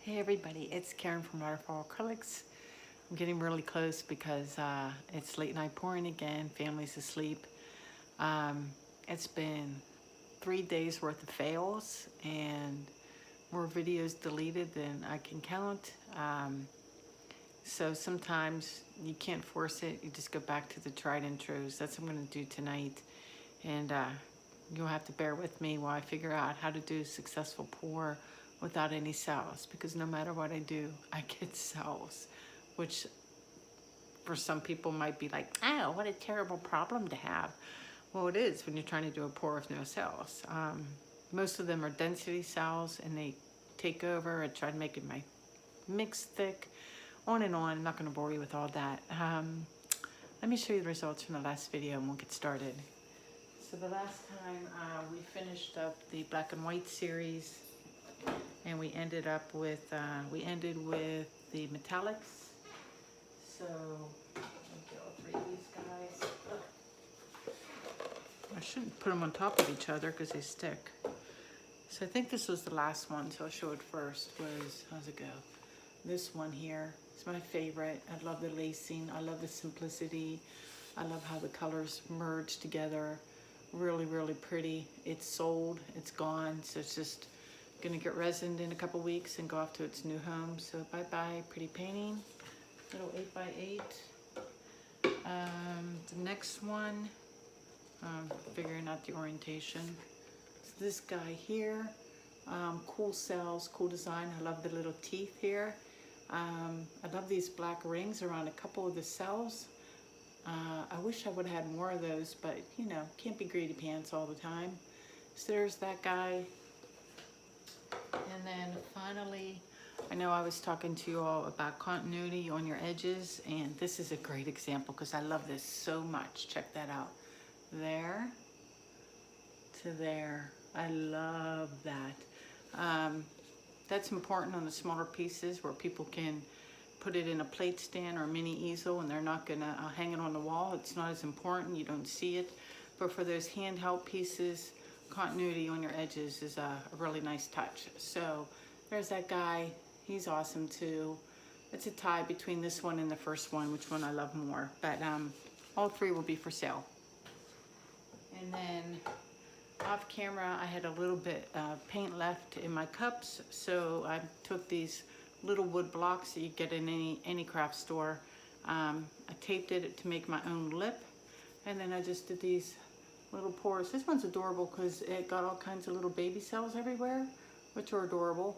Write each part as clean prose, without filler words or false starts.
Hey everybody, it's Karen from Waterfall Acrylics. I'm getting really close because it's late night pouring again, family's asleep. Um, it's been 3 days worth of fails and more videos deleted than I can count. So sometimes you can't force it, you just go back to the tried and trues. That's what I'm going to do tonight. And you'll have to bear with me while I figure out how to do a successful pour without any cells, because no matter what I do, I get cells, which for some people might be like, oh, what a terrible problem to have. Well, it is when you're trying to do a pour with no cells. Most of them are density cells and they take over. I try to make it my mix thick, on and on. I'm not going to bore you with all that. Let me show you the results from the last video and we'll get started. So the last time we finished up the black and white series, and we ended with the metallics. So I'll get all three of these guys. I shouldn't put them on top of each other because they stick. So I think this was the last one, so I'll show it first. How's it go? This one here is my favorite. I love the lacing. I love the simplicity. I love how the colors merge together. Really, really pretty. It's sold, it's gone, so it's just gonna get resined in a couple weeks and go off to its new home. So bye-bye, pretty painting. Little 8x8. The next one, figuring out the orientation. So this guy here, cool cells, cool design. I love the little teeth here. I love these black rings around a couple of the cells. I wish I would have had more of those, but you know, can't be greedy pants all the time. So there's that guy. And then finally, I know I was talking to you all about continuity on your edges, and this is a great example because I love this so much. Check that out. There to there. I love that. That's important on the smaller pieces where people can put it in a plate stand or a mini easel and they're not gonna hang it on the wall. It's not as important, you don't see it. But for those handheld pieces, continuity on your edges is a really nice touch. So there's that guy, he's awesome too. It's a tie between this one and the first one, which one I love more. But all three will be for sale. And then off camera, I had a little bit of paint left in my cups, so I took these little wood blocks that you get in any craft store. I taped it to make my own lip, and then I just did these little pours. This one's adorable because it got all kinds of little baby cells everywhere, which are adorable.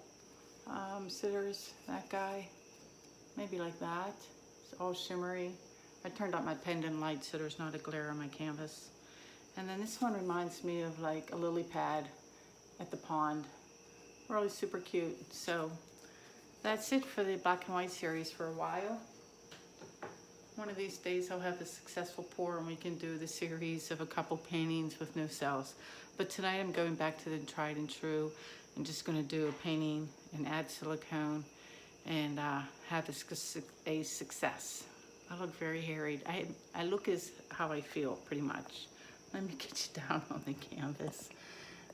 So there's that guy, maybe like that. It's all shimmery. I turned out my pendant light so there's not a glare on my canvas. And then this one reminds me of like a lily pad at the pond. Really super cute. So that's it for the black and white series for a while. One of these days I'll have a successful pour and we can do the series of a couple paintings with no cells. But tonight I'm going back to the tried and true. I'm just going to do a painting and add silicone and have a success. I look very harried. I look as how I feel pretty much. Let me get you down on the canvas.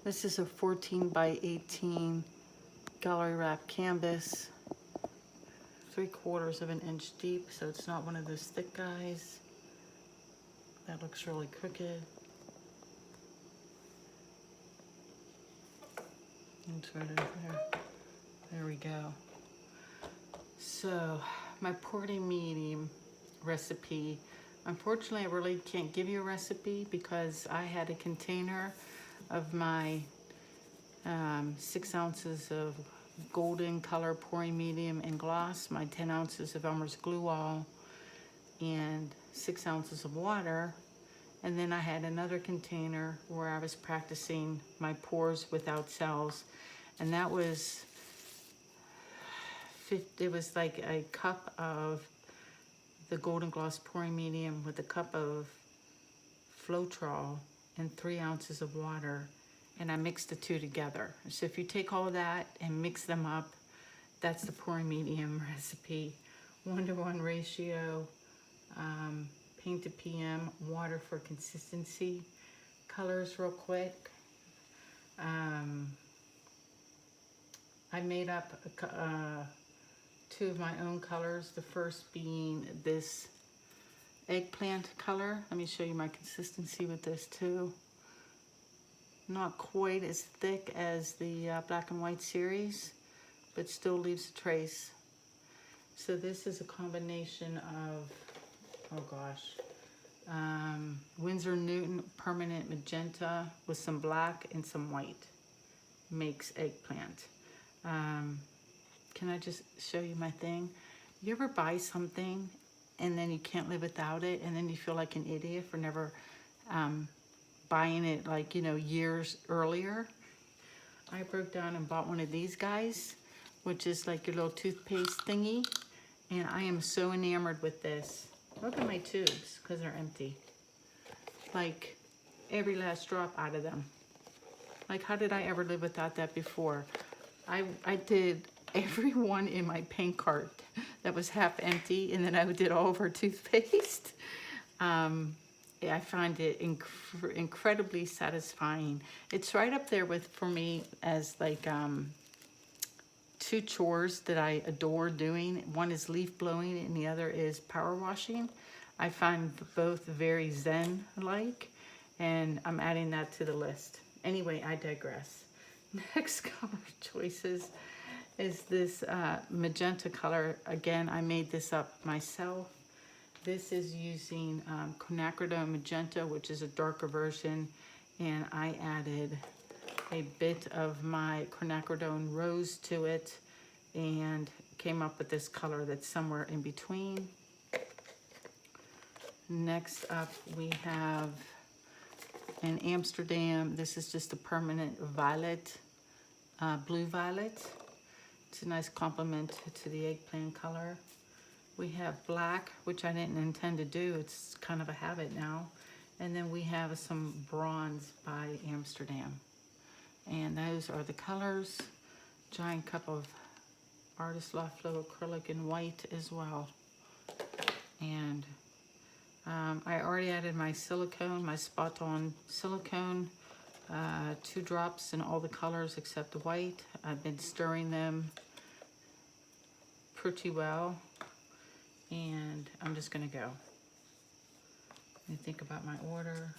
This is a 14 by 18 gallery wrap canvas. 3/4 of an inch deep, so it's not one of those thick guys. That looks really crooked. It's right over there. There we go. So my pouring medium recipe. Unfortunately, I really can't give you a recipe because I had a container of my 6 ounces of golden color pouring medium and gloss, my 10 ounces of Elmer's glue all, and 6 ounces of water. And then I had another container where I was practicing my pours without cells, and that was, it was like a cup of the golden gloss pouring medium with a cup of Floetrol and 3 ounces of water, and I mixed the two together. So if you take all of that and mix them up, that's the pouring medium recipe. 1:1 ratio, paint to PM, water for consistency. Colors real quick. I made up two of my own colors. The first being this eggplant color. Let me show you my consistency with this too. Not quite as thick as the black and white series, but still leaves a trace. So this is a combination of, oh gosh, Winsor Newton permanent magenta with some black and some white. Makes eggplant. Can I just show you my thing? You ever buy something and then you can't live without it, and then you feel like an idiot for never buying it, like, you know, years earlier? I broke down and bought one of these guys, which is like your little toothpaste thingy, and I am so enamored with this. Look at my tubes, because they're empty. Like, every last drop out of them. Like, how did I ever live without that before? I did every one in my paint cart that was half empty, and then I did all over toothpaste. I find it incredibly satisfying. It's right up there with, for me, as like two chores that I adore doing. One is leaf blowing and the other is power washing. I find both very zen-like, and I'm adding that to the list. Anyway, I digress. Next color choices is this magenta color. Again, I made this up myself. This is using quinacridone magenta, which is a darker version, and I added a bit of my quinacridone rose to it and came up with this color that's somewhere in between. Next up, we have in Amsterdam, this is just a permanent violet, blue violet. It's a nice complement to the eggplant color. We have black, which I didn't intend to do. It's kind of a habit now. And then we have some bronze by Amsterdam. And those are the colors. Giant cup of Artist Loft Flow acrylic in white as well. And I already added my silicone, my spot on silicone, 2 drops in all the colors except the white. I've been stirring them pretty well, and I'm just gonna go. Let me think about my order.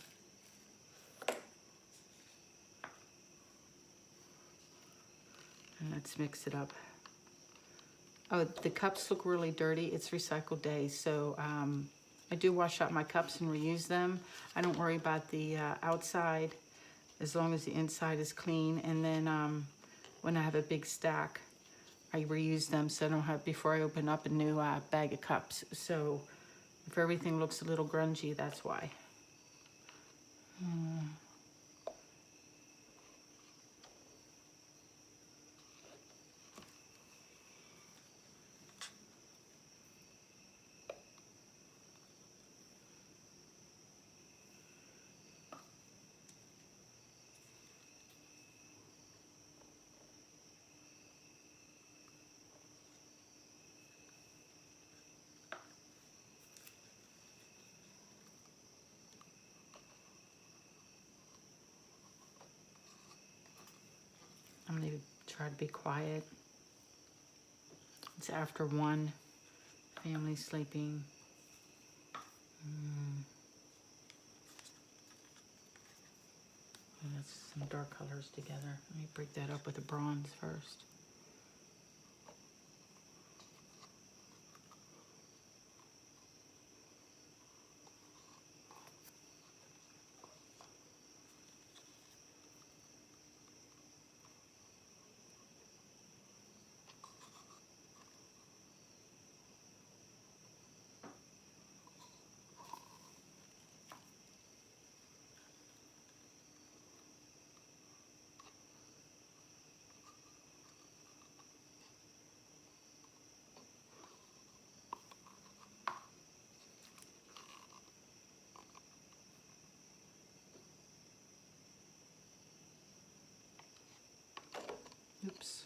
And let's mix it up. Oh, the cups look really dirty. It's recycled day, so I do wash out my cups and reuse them. I don't worry about the outside as long as the inside is clean. And then when I have a big stack, I reuse them so I don't have, before I open up a new bag of cups. So if everything looks a little grungy, that's why. I'm gonna try to be quiet. It's after 1, family sleeping. Let's some dark colors together. Let me break that up with the bronze first. Oops.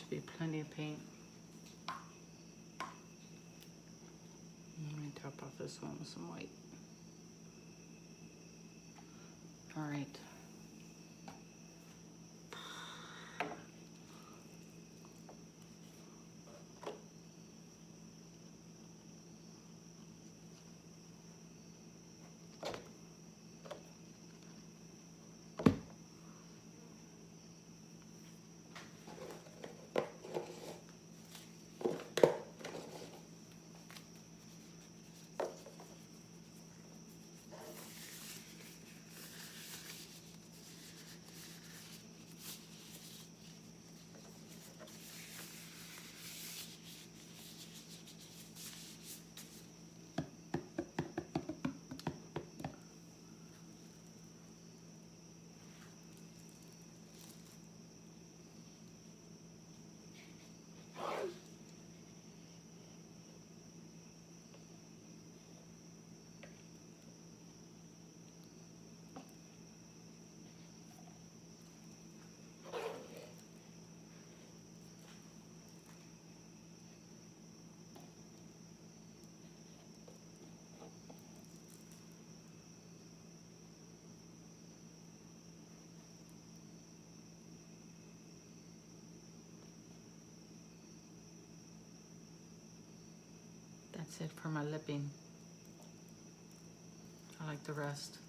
should be plenty of paint. Let me top off this one with some white. All right. That's it for my lipping. I like the rest.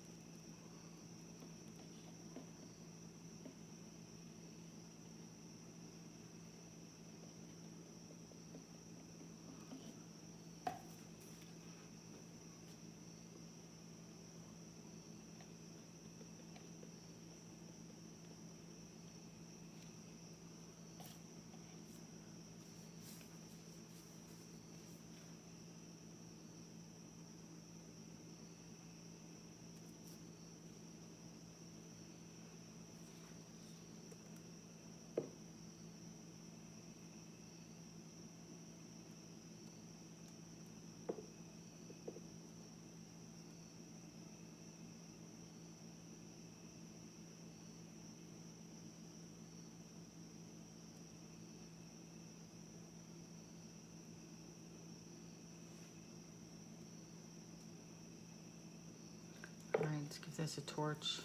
All right, let's give this a torch.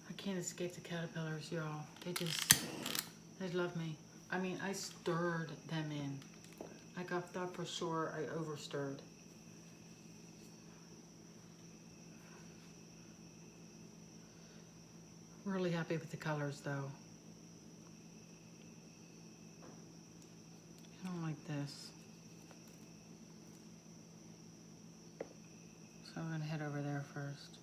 I can't escape the caterpillars, y'all. They love me. I mean, I stirred them in. Like I thought for sure I overstirred. Really happy with the colors though. I don't like this. So I'm gonna head over there first.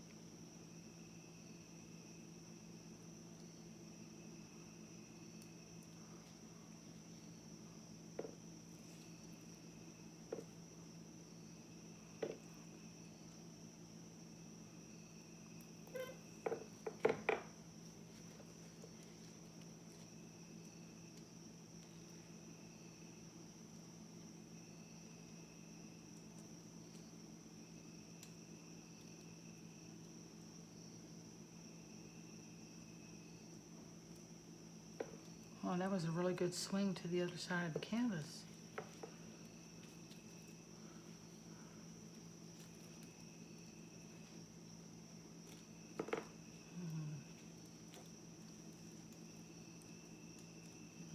Oh, that was a really good swing to the other side of the canvas.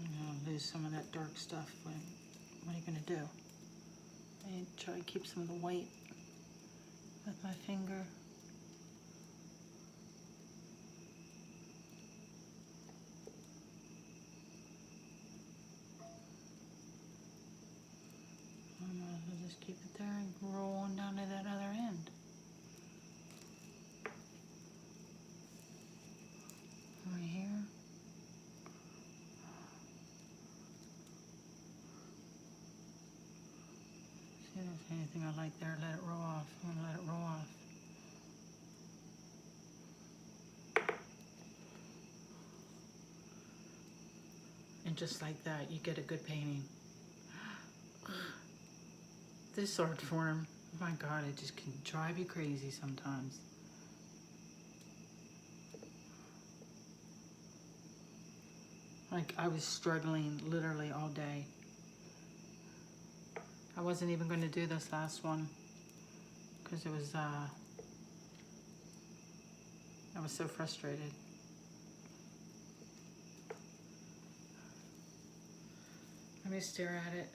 I'll lose some of that dark stuff. What are you gonna do? I try to keep some of the white with my finger. roll on down to that other end. Right here. See if there's anything I like there, let it roll off. I'm gonna let it roll off. And just like that, you get a good painting. This art form, my God, it just can drive you crazy sometimes. Like, I was struggling literally all day. I wasn't even going to do this last one because it was, I was so frustrated. Let me stare at it.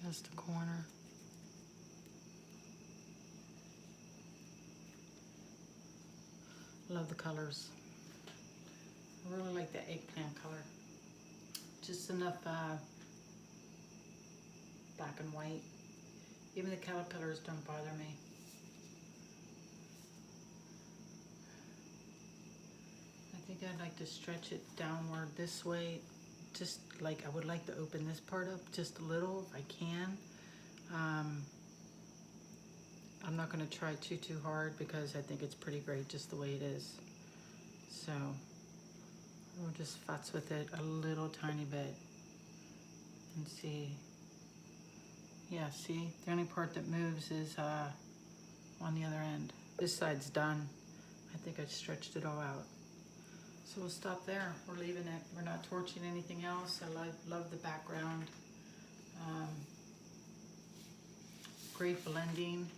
That's the corner. Love the colors. I really like the eggplant color. Just enough black and white. Even the caterpillars don't bother me. I think I'd like to stretch it downward this way. Just like I would like to open this part up just a little if I can. I'm not going to try too hard because I think it's pretty great just the way it is. So we'll just futz with it a little tiny bit and see. Yeah, see, the only part that moves is on the other end. This side's done. I think I stretched it all out. So we'll stop there. We're leaving it. We're not torching anything else. I love the background. Great blending,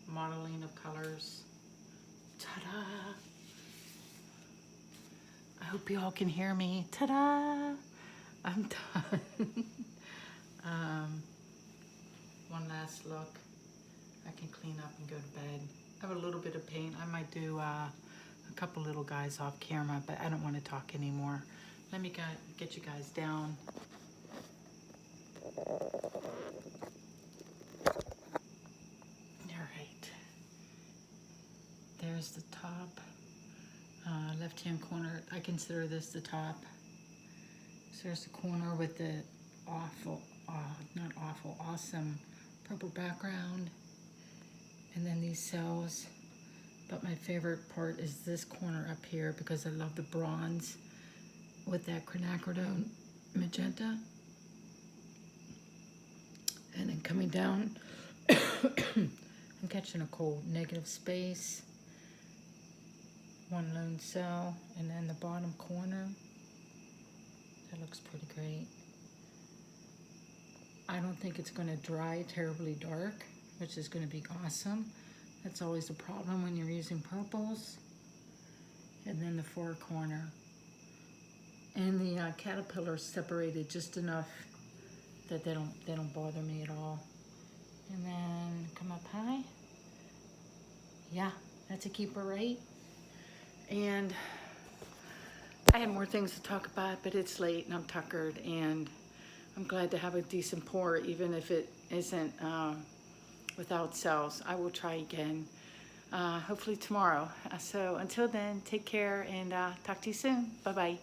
modeling of colors. Ta-da! I hope you all can hear me. Ta-da! I'm done. One last look. I can clean up and go to bed. I have a little bit of paint. I might do a couple little guys off camera, but I don't want to talk anymore. Let me get you guys down. Alright. There's the top. Left-hand corner. I consider this the top. So there's the corner with the awesome purple background. And then these cells. But my favorite part is this corner up here because I love the bronze with that quinacridone magenta. And then coming down, I'm catching a cold. Negative space, one lone cell, and then the bottom corner. That looks pretty great. I don't think it's going to dry terribly dark, which is going to be awesome. That's always the problem when you're using purples. And then the far corner. And the caterpillars separated just enough that they don't bother me at all. And then come up high. Yeah, that's a keeper, right? And I had more things to talk about, but it's late and I'm tuckered, and I'm glad to have a decent pour, even if it isn't without cells. I will try again, hopefully tomorrow. So until then, take care and talk to you soon. Bye-bye.